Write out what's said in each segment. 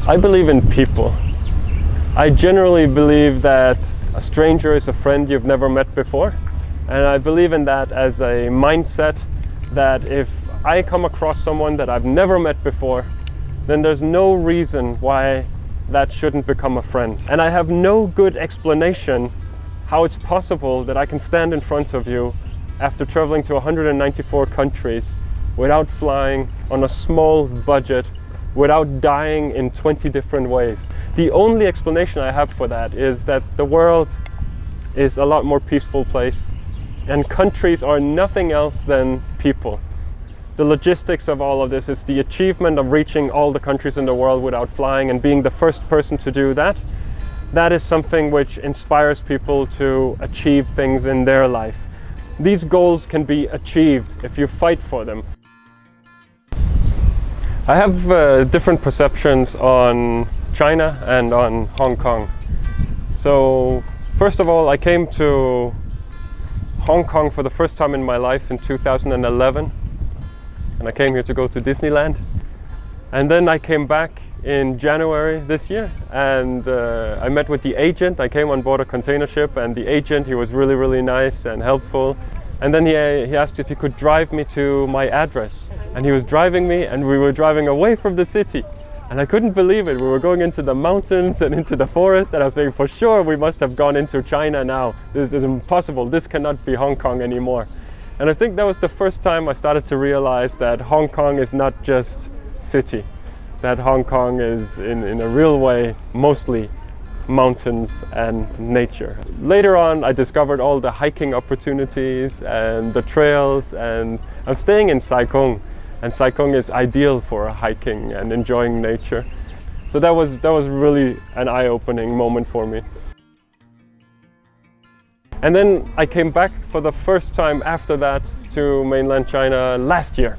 I believe in people. I generally believe that a stranger is a friend you've never met before. And I believe in that as a mindset that if I come across someone that I've never met before, then there's no reason why that shouldn't become a friend. And I have no good explanation how it's possible that I can stand in front of you after traveling to 194 countries without flying, on a small budget, without dying in 20 different ways. The only explanation I have for that is that the world is a lot more peaceful place, and countries are nothing else than people. The logistics of all of this is the achievement of reaching all the countries in the world without flying and being the first person to do that. That is something which inspires people to achieve things in their life. These goals can be achieved if you fight for them. I have different perceptions on China and on Hong Kong. So first of all, I came to Hong Kong for the first time in my life in 2011, and I came here to go to Disneyland. And then I came back in January this year, and I met with the agent. I came on board a container ship, and the agent, he was really nice and helpful. And then he asked if he could drive me to my address. And he was driving me, and we were driving away from the city. And I couldn't believe it. We were going into the mountains and into the forest, and I was thinking, for sure we must have gone into China now. This is impossible. This cannot be Hong Kong anymore. And I think that was the first time I started to realize that Hong Kong is not just city. That Hong Kong is, in a real way, mostly mountains and nature. Later on, I discovered all the hiking opportunities and the trails, and I'm staying in Sai Kung. And Sai Kung is ideal for hiking and enjoying nature. So that was really an eye-opening moment for me. And then I came back for the first time after that to mainland China last year.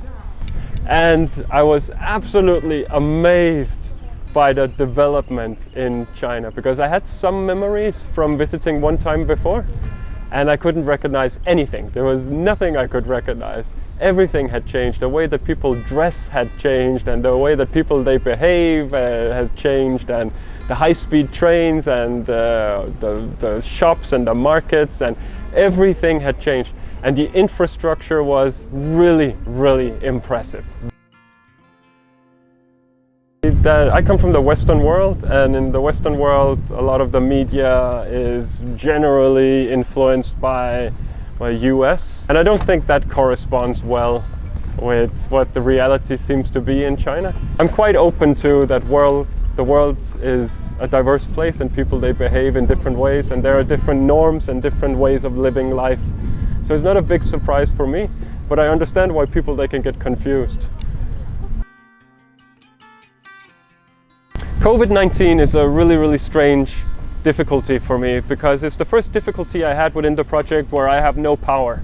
And I was absolutely amazed by the development in China, because I had some memories from visiting one time before, and I couldn't recognize anything. There was nothing I could recognize. Everything had changed. The way that people dress had changed, and the way that they behave had changed, and the high-speed trains and the shops and the markets, and everything had changed. And the infrastructure was really impressive. I come from the Western world, and in the Western world a lot of the media is generally influenced by US, and I don't think that corresponds well with what the reality seems to be in China. I'm quite open to that the world is a diverse place, and people, they behave in different ways, and there are different norms and different ways of living life. So it's not a big surprise for me, but I understand why people, they can get confused. COVID-19 is a really strange difficulty for me, because it's the first difficulty I had within the project where I have no power.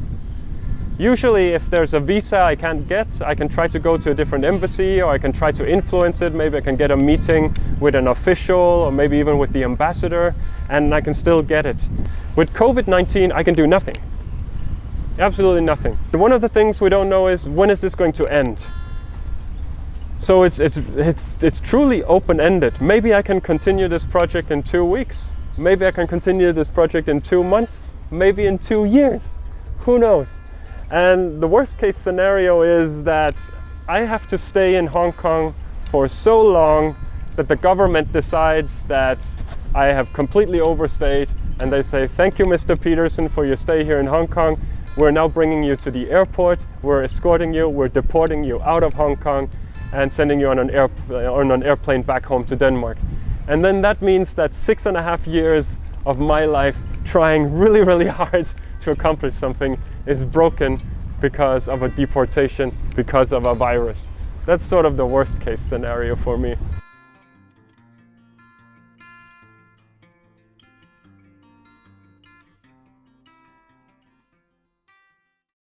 Usually if there's a visa I can't get, I can try to go to a different embassy, or I can try to influence it. Maybe I can get a meeting with an official, or maybe even with the ambassador, and I can still get it. With COVID-19 I can do nothing. Absolutely nothing. One of the things we don't know is, when is this going to end? So it's truly open-ended. Maybe I can continue this project in 2 weeks. Maybe I can continue this project in 2 months. Maybe in 2 years. Who knows? And the worst case scenario is that I have to stay in Hong Kong for so long that the government decides that I have completely overstayed, and they say, thank you, Mr. Pedersen, for your stay here in Hong Kong. We're now bringing you to the airport. We're escorting you. We're deporting you out of Hong Kong and sending you on an airplane back home to Denmark. And then that means that 6.5 years of my life trying really hard to accomplish something is broken because of a deportation, because of a virus. That's sort of the worst case scenario for me.